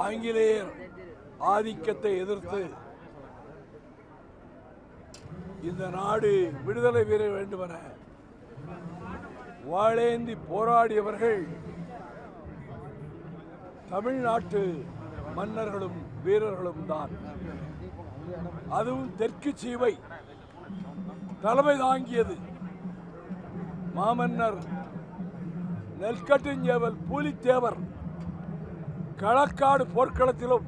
ஆங்கிலேயர் ஆதிக்கத்தை எதிர்த்து இந்த நாடு விடுதலை பெற வேண்டுமென வாளேந்தி போராடியவர்கள் தமிழ்நாட்டு மன்னர்களும் வீரர்களும் தான். அதுவும் தெற்கு சீமை தலைமை தாங்கியது. மாமன்னர் நெல்கட்டுஞ்சேவல் பூலித்தேவர் களக்காடு போர்க்களத்திலும்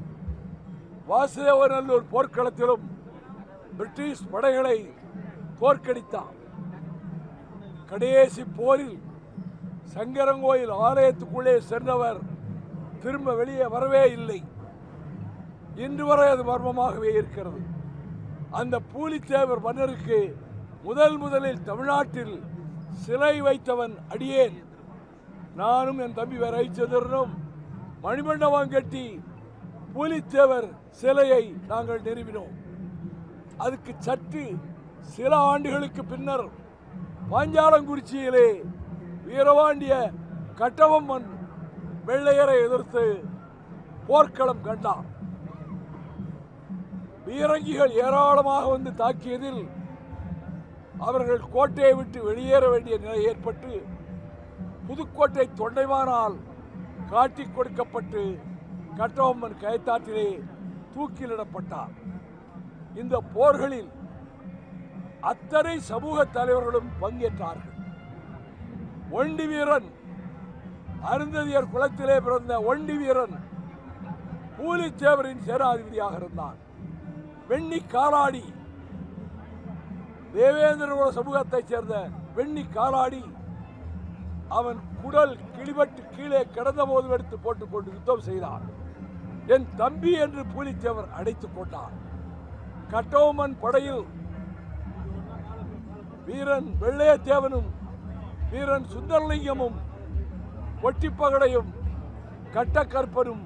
வாசுதேவநல்லூர் போர்க்களத்திலும் பிரிட்டிஷ் படைகளை தோற்கடித்தார். கடைசி போரில் சங்கரங்கோயில் ஆலயத்துக்குள்ளே சென்றவர் திரும்ப வெளியே வரவே இல்லை. இன்று வரை அது மர்மமாகவே இருக்கிறது. அந்த பூலித்தேவர் மன்னருக்கு முதலில் தமிழ்நாட்டில் சிலை வைத்தவன் அடியேன். நானும் என் தம்பி ரவிச்சந்திரனும் மணிமண்டபம் கட்டி பூலித்தேவர் சிலையை நாங்கள் நிறுவினோம். அதுக்கு சற்று சில ஆண்டுகளுக்கு பின்னர் பாஞ்சாலங்குறிச்சியிலே வீரபாண்டிய கட்டபொம்மன் வெள்ளையரை எதிர்த்து போர்க்களம் கண்டார். பீரங்கிகள் ஏராளமாக வந்து தாக்கியதில் அவர்கள் கோட்டையை விட்டு வெளியேற வேண்டிய நிலை ஏற்பட்டு புதுக்கோட்டை தொண்டைமானால் காட்டிக் கொடுக்கப்பட்டு கட்டபொம்மன் கயத்தாற்றிலே தூக்கிலிடப்பட்டார். இந்த போர்களில் அத்தனை சமூக தலைவர்களும் பங்கேற்றார்கள். ஒண்டி வீரன், அருந்ததியர் குலத்திலே பிறந்த ஒண்டி வீரன் பூலித்தேவரின் சேனாதிபதியாக இருந்தான். வெண்ணி காலாடி, தேவேந்திர குல சமூகத்தைச் சேர்ந்த வெண்ணி காலாடி, அவன் குடல் கிளிபட்டு கீழே கிடந்த போது எடுத்து போட்டுக்கொண்டு யுத்தம் செய்தான். என் தம்பி என்று பூலித்தேவர் அடைத்துக் கொண்டார். கட்டபொம்மன் படையில் வீரன் வெள்ளையத்தேவனும் வீரன் சுந்தரலிங்கமும் ஒட்டிப்பகடையும் கட்டக்கற்பனும்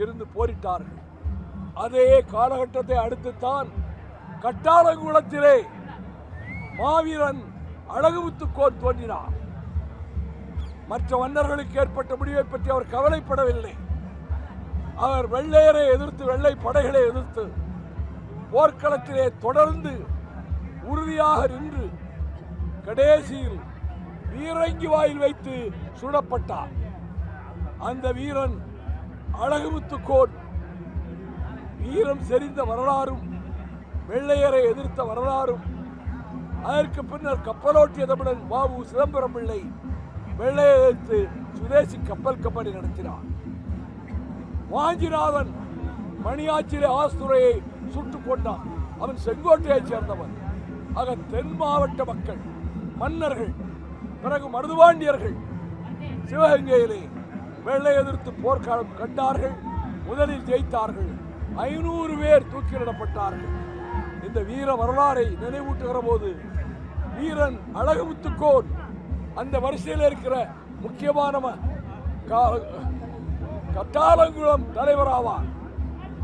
இருந்து போரிட்டார்கள். அதே காலகட்டத்தை அடுத்துத்தான் கட்டாலங்குளத்திலே மாவீரன் அழகுமுத்துக்கோன் தோன்றினார். மற்ற மன்னர்களுக்கு ஏற்பட்ட முடிவை பற்றி அவர் கவலைப்படவில்லை. அவர் வெள்ளையரை எதிர்த்து, வெள்ளை படைகளை எதிர்த்து போர்க்களத்திலே தொடர்ந்து உறுதியாக நின்று கடைசியில் வீரங்கி வாயில் வைத்து சுடப்பட்டார். அந்த வீரன் அழகுமுத்துக்கோன் வீரம் செறிந்த வரலாறும் வெள்ளையரை எதிர்த்த வரலாறும், அதற்கு பின்னர் கப்பலோட்டிய தமிழன் பாபு சிதம்பரம் பிள்ளை வெள்ளையை எதிர்த்து சுதேசி கப்பல் கம்பெனி நடத்தினார். வாஞ்சிநாதன் மணியாச்சிலே ஆஸ்துரையை சுட்டுக் கொண்டான். அவன் செங்கோட்டையைச் சேர்ந்தவன். ஆக தென் மாவட்ட மக்கள், மன்னர்கள், பிறகு மருதுபாண்டியர்கள் சிவகங்கையிலே வெள்ளை எதிர்த்து போர்க்காலம் கண்டார்கள். முதலில் ஜெயித்தார்கள். 500 பேர் தூக்கிலிடப்பட்டார்கள். இந்த வீர வரலாறை நினைவூட்டுகிற போது வீரன் அழகுமுத்துக்கோன் அந்த வரிசையில் இருக்கிற முக்கியமான கட்டாலங்குளம் தலைவராவார்.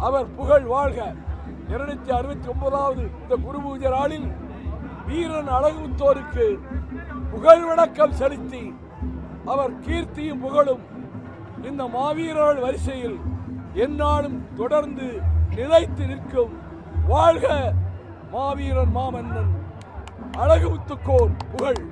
அவர் புகழ் வாழ்க. 269வது இந்த குரு பூஜை நாளில் வீரன் அழகுமுத்தோருக்கு புகழ் வணக்கம் செலுத்தி அவர் கீர்த்தியும் புகழும் இந்த மாவீரர்கள் வரிசையில் எந்நாளும் தொடர்ந்து நிலைத்து நிற்கும். வாழ்க மாவீரன் மாமன்னன் அழகுமுத்துக்கோன் புகழ்.